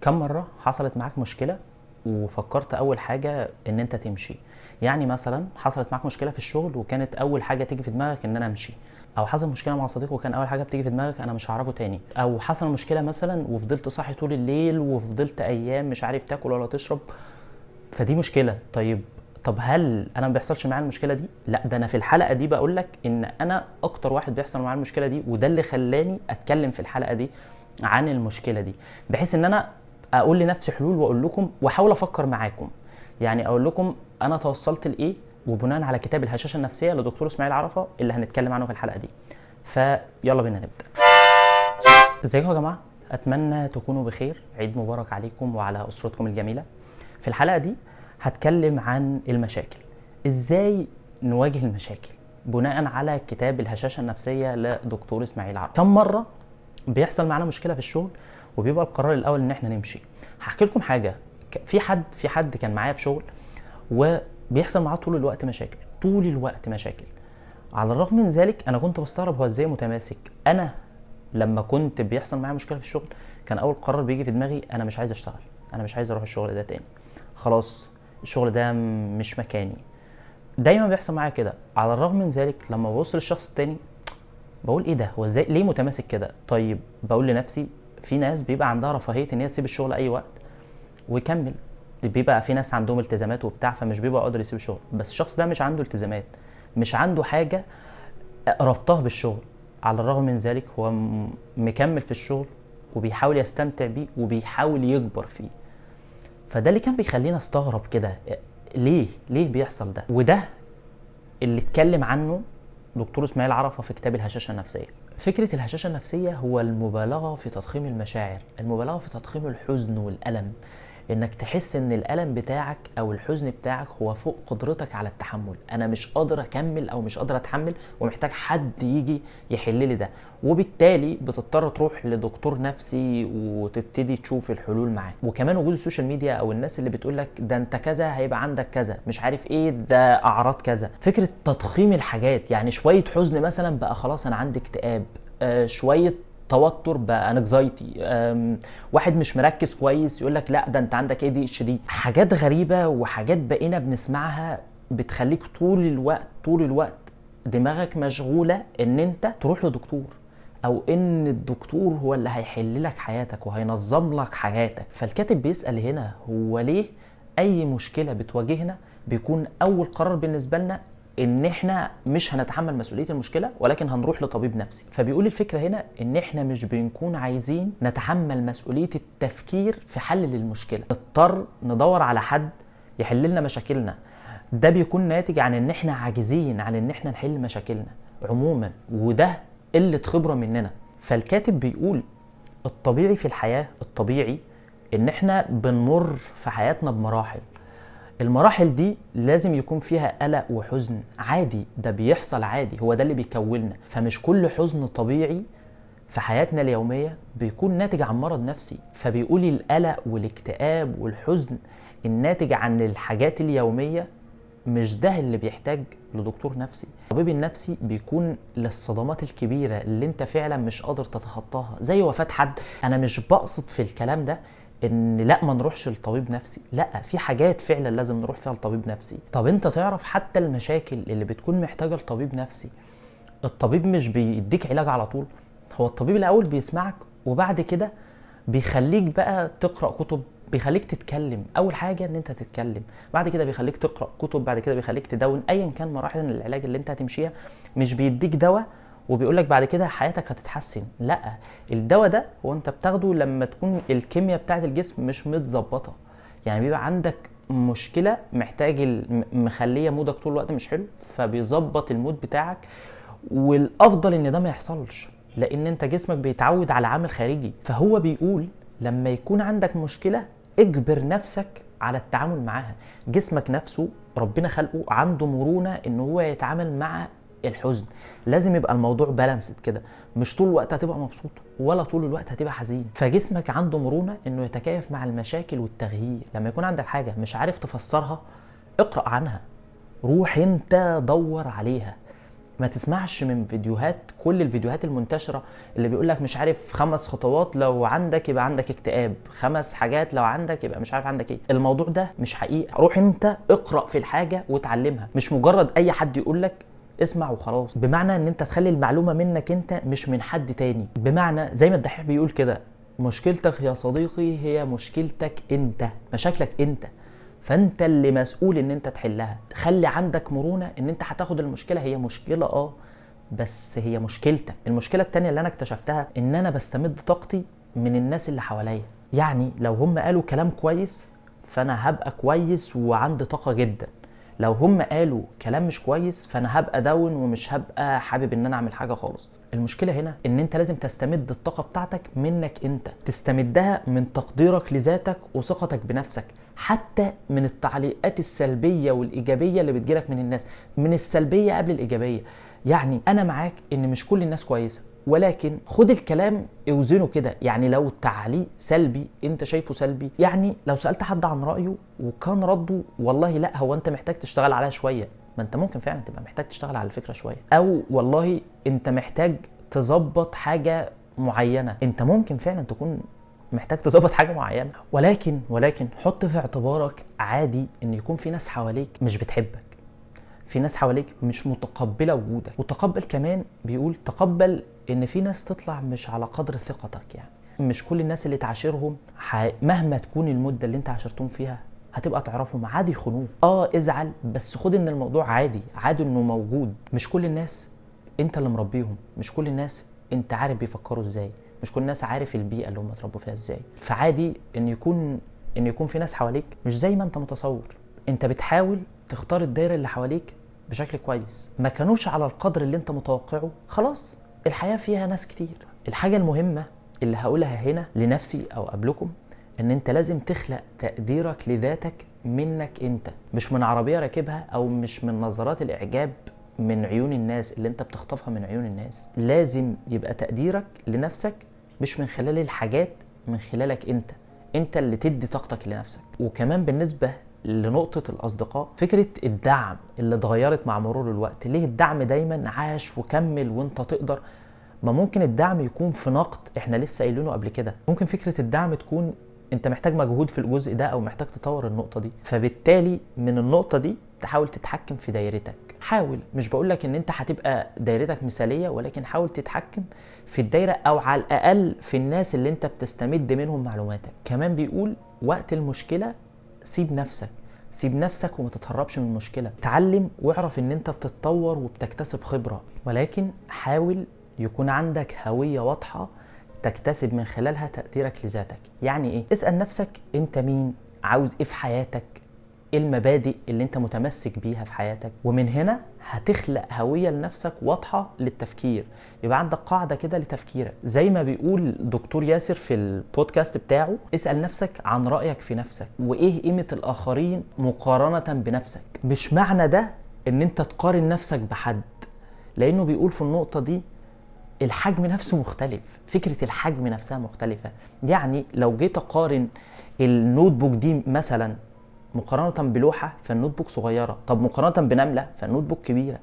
كم مرة حصلت معاك مشكلة وفكرت أول حاجة إن أنت تمشي؟ يعني مثلا حصلت معاك مشكلة في الشغل وكانت أول حاجة تيجي في دماغك إن أنا أمشي، أو حصل مشكلة مع صديق وكان أول حاجة بتيجي في دماغك أنا مش هعرفه تاني، أو حصل مشكلة مثلا وفضلت صاحي طول الليل وفضلت أيام مش عارف تاكل ولا تشرب، فدي مشكلة. طب هل انا ما بيحصلش معايا المشكله دي؟ لا، ده انا في الحلقه دي بقول لك ان انا اكتر واحد بيحصل معايا المشكله دي، وده اللي خلاني اتكلم في الحلقه دي عن المشكله دي، بحيث ان انا اقول لنفسي حلول واقول لكم واحاول افكر معاكم، يعني اقول لكم انا توصلت لايه، وبناء على كتاب الهشاشه النفسيه لدكتور اسماعيل عرفه اللي هنتكلم عنه في الحلقه دي. فيلا بينا نبدا. ازيكم يا جماعه؟ اتمنى تكونوا بخير، عيد مبارك عليكم وعلى اسرتكم الجميله. في الحلقه دي هتكلم عن المشاكل، ازاي نواجه المشاكل بناء على كتاب الهشاشه النفسيه لدكتور اسماعيل عرفه. كم مره بيحصل معانا مشكله في الشغل وبيبقى القرار الاول ان احنا نمشي؟ هحكي لكم حاجه. في حد كان معايا في شغل وبيحصل معاه طول الوقت مشاكل، طول الوقت مشاكل. على الرغم من ذلك انا كنت بستغرب هو ازاي متماسك. انا لما كنت بيحصل معايا مشكله في الشغل كان اول قرار بيجي في دماغي انا مش عايز اشتغل، انا مش عايز اروح الشغل ده تاني، خلاص الشغل ده مش مكاني. دايما بيحصل معايا كده. على الرغم من ذلك لما ببص للشخص التاني بقول ايه ده، هو ازاي ليه متماسك كده؟ طيب بقول لنفسي في ناس بيبقى عندها رفاهيه ان هي تسيب الشغل اي وقت ويكمل، بيبقى في ناس عندهم التزامات وبتاع فمش بيبقى قادر يسيب الشغل، بس الشخص ده مش عنده التزامات، مش عنده حاجه ربطها بالشغل. على الرغم من ذلك هو مكمل في الشغل وبيحاول يستمتع بيه وبيحاول يكبر فيه. فده اللي كان بيخلينا استغرب كده، ليه بيحصل ده؟ وده اللي اتكلم عنه دكتور اسماعيل عرفه في كتاب الهشاشه النفسيه. فكره الهشاشه النفسيه هو المبالغه في تضخيم المشاعر، المبالغه في تضخيم الحزن والالم، انك تحس ان الالم بتاعك او الحزن بتاعك هو فوق قدرتك على التحمل، انا مش قادر اكمل او مش قادر اتحمل ومحتاج حد يجي يحل لي ده، وبالتالي بتضطر تروح لدكتور نفسي وتبتدي تشوف الحلول معاه. وكمان وجود السوشيال ميديا او الناس اللي بتقول لك ده انت كذا هيبقى عندك كذا مش عارف ايه، ده اعراض كذا، فكره تضخيم الحاجات. يعني شويه حزن مثلا بقى خلاص انا عندي اكتئاب، شويه توتر بقى انكزايتي، واحد مش مركز كويس يقول لك لا ده انت عندك ايه دي اتش دي. حاجات غريبه وحاجات بقينا بنسمعها بتخليك طول الوقت دماغك مشغوله ان انت تروح لدكتور، او ان الدكتور هو اللي هيحل لك حياتك وهينظم لك حياتك. فالكاتب بيسأل هنا هو ليه اي مشكله بتواجهنا بيكون اول قرار بالنسبه لنا ان احنا مش هنتحمل مسؤوليه المشكله ولكن هنروح لطبيب نفسي. فبيقول الفكره هنا ان احنا مش بنكون عايزين نتحمل مسؤوليه التفكير في حل للمشكله، نضطر ندور على حد يحل لنا مشاكلنا. ده بيكون ناتج عن ان احنا عاجزين عن ان احنا نحل مشاكلنا عموما، وده قله خبره مننا. فالكاتب بيقول الطبيعي في الحياه، الطبيعي ان احنا بنمر في حياتنا بمراحل، المراحل دي لازم يكون فيها قلق وحزن عادي، ده بيحصل عادي، هو ده اللي بيكوننا. فمش كل حزن طبيعي في حياتنا اليومية بيكون ناتج عن مرض نفسي. فبيقول القلق والاكتئاب والحزن الناتج عن الحاجات اليومية مش ده اللي بيحتاج لدكتور نفسي. الطبيب النفسي بيكون للصدمات الكبيرة اللي انت فعلا مش قادر تتخطاها، زي وفاة حد. انا مش بقصد في الكلام ده ان لا ما نروحش لطبيب نفسي، لا، في حاجات فعلا لازم نروح فيها لطبيب نفسي. طب انت تعرف حتى المشاكل اللي بتكون محتاجة لطبيب نفسي الطبيب مش بيديك علاج على طول، هو الطبيب الاول بيسمعك وبعد كده بيخليك بقى تقرأ كتب، بيخليك تتكلم. اول حاجة ان انت تتكلم، بعد كده بيخليك تقرأ كتب، بعد كده بيخليك تدون، ايا كان مراحل العلاج اللي انت هتمشيها. مش بيديك دواء وبيقولك بعد كده حياتك هتتحسن، لا، الدواء ده هو انت بتاخده لما تكون الكيمياء بتاعت الجسم مش متظبطة، يعني بيبقى عندك مشكلة محتاج مخلية مودك طول الوقت مش حلو، فبيظبط المود بتاعك. والافضل ان ده ما يحصلش لان انت جسمك بيتعود على عامل خارجي. فهو بيقول لما يكون عندك مشكلة اجبر نفسك على التعامل معاها. جسمك نفسه ربنا خلقه عنده مرونة ان هو يتعامل مع الحزن، لازم يبقى الموضوع بالانسد كده، مش طول الوقت هتبقى مبسوط ولا طول الوقت هتبقى حزين. فجسمك عنده مرونة انه يتكيف مع المشاكل والتغيير. لما يكون عندك حاجة مش عارف تفسرها اقرأ عنها، روح انت دور عليها، ما تسمعش من فيديوهات، كل الفيديوهات المنتشرة اللي بيقولك مش عارف 5 خطوات لو عندك يبقى عندك اكتئاب، 5 حاجات لو عندك يبقى مش عارف عندك ايه. الموضوع ده مش حقيقة. روح انت اقرأ في الحاجة وتعلمها، مش مجرد اي حد يقولك اسمع وخلاص. بمعنى ان انت تخلي المعلومة منك انت مش من حد تاني. بمعنى زي ما الدحيح بيقول كده، مشكلتك يا صديقي هي مشكلتك انت، مشاكلك انت، فانت اللي مسؤول ان انت تحلها. خلي عندك مرونة ان انت هتاخد المشكلة، هي مشكلة بس هي مشكلتك. المشكلة التانية اللي انا اكتشفتها ان انا بستمد طاقتي من الناس اللي حواليا. يعني لو هم قالوا كلام كويس فانا هبقى كويس وعندي طاقة جدا، لو هم قالوا كلام مش كويس فانا هبقى داون ومش هبقى حابب ان انا اعمل حاجة خالص. المشكلة هنا ان انت لازم تستمد الطاقة بتاعتك منك انت، تستمدها من تقديرك لذاتك وثقتك بنفسك، حتى من التعليقات السلبية والإيجابية اللي بتجيلك من الناس، من السلبية قبل الإيجابية. يعني أنا معاك إن مش كل الناس كويسة، ولكن خد الكلام اوزنه كده. يعني لو تعليق سلبي انت شايفه سلبي، يعني لو سألت حد عن رأيه وكان رده والله لا هو انت محتاج تشتغل عليها شوية، ما انت ممكن فعلا تبقى محتاج تشتغل على الفكرة شوية، او والله انت محتاج تظبط حاجة معينة، انت ممكن فعلا تكون محتاج تظبط حاجة معينة. ولكن حط في اعتبارك عادي ان يكون في ناس حواليك مش بتحبك، في ناس حواليك مش متقبلة وجودك. وتقبل كمان، بيقول تقبل ان في ناس تطلع مش على قدر ثقتك. يعني مش كل الناس اللي تعاشرهم مهما تكون المدة اللي انت عاشرتهم فيها هتبقى تعرفهم، عادي يخونوك. ازعل بس خد ان الموضوع عادي انه موجود. مش كل الناس انت اللي مربيهم، مش كل الناس انت عارف بيفكروا ازاي، مش كل الناس عارف البيئة اللي هم اتربوا فيها ازاي. فعادي ان يكون في ناس حواليك مش زي ما انت متصور. انت بتحاول تختار الدايرة اللي حواليك بشكل كويس، ما كانوش على القدر اللي انت متوقعه، خلاص الحياة فيها ناس كتير. الحاجة المهمة اللي هقولها هنا لنفسي او قبلكم، ان انت لازم تخلق تقديرك لذاتك منك انت، مش من عربية راكبها او مش من نظرات الاعجاب من عيون الناس اللي انت بتخطفها من عيون الناس. لازم يبقى تقديرك لنفسك مش من خلال الحاجات، من خلالك انت اللي تدي طاقتك لنفسك. وكمان بالنسبة لنقطة الأصدقاء، فكرة الدعم اللي اتغيرت مع مرور الوقت. ليه الدعم دايما عاش وكمل وانت تقدر؟ ما ممكن الدعم يكون في نقد، احنا لسه قايلينه قبل كده. ممكن فكرة الدعم تكون انت محتاج مجهود في الجزء ده او محتاج تطور النقطة دي، فبالتالي من النقطة دي تحاول تتحكم في دايرتك. حاول، مش بقولك ان انت هتبقى دايرتك مثالية، ولكن حاول تتحكم في الدايرة او على الاقل في الناس اللي انت بتستمد منهم معلوماتك. كمان بيقول وقت المشكلة سيب نفسك وما تتهربش من المشكلة. تعلم واعرف ان انت بتتطور وبتكتسب خبرة، ولكن حاول يكون عندك هوية واضحة تكتسب من خلالها تقديرك لذاتك. يعني ايه؟ اسأل نفسك انت مين، عاوز ايه في حياتك، ايه المبادئ اللي انت متمسك بيها في حياتك، ومن هنا هتخلق هوية لنفسك واضحة للتفكير. يبقى عندك قاعدة كده لتفكيرك، زي ما بيقول دكتور ياسر في البودكاست بتاعه، اسأل نفسك عن رأيك في نفسك وايه قيمة الآخرين مقارنة بنفسك. مش معنى ده ان انت تقارن نفسك بحد، لانه بيقول في النقطة دي الحجم نفسه مختلف، فكرة الحجم نفسها مختلفة. يعني لو جيت اقارن النوت بوك دي مثلا مقارنة بلوحة فالنوت بوك صغيرة، طب مقارنة بنملة فالنوت بوك كبيرة.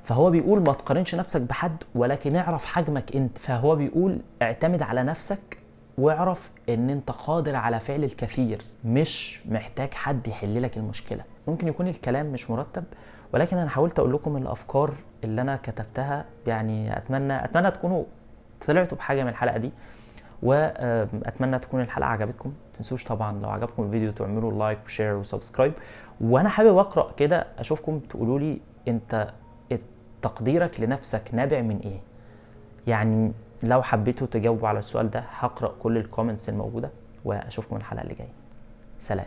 فهو بيقول ما تقارنش نفسك بحد، ولكن اعرف حجمك انت. فهو بيقول اعتمد على نفسك واعرف ان انت قادر على فعل الكثير، مش محتاج حد يحل لك المشكلة. ممكن يكون الكلام مش مرتب، ولكن انا حاولت اقول لكم الافكار اللي انا كتبتها. يعني اتمنى تكونوا طلعتوا بحاجة من الحلقة دي، واتمنى تكون الحلقه عجبتكم. تنسوش طبعا لو عجبكم الفيديو تعملوا لايك وشير وسبسكرايب. وانا حابب اقرا كده اشوفكم تقولوا لي انت تقديرك لنفسك نابع من ايه. يعني لو حبيتوا تجاوبوا على السؤال ده هقرا كل الكومنتس الموجوده، واشوفكم الحلقه اللي جايه. سلام.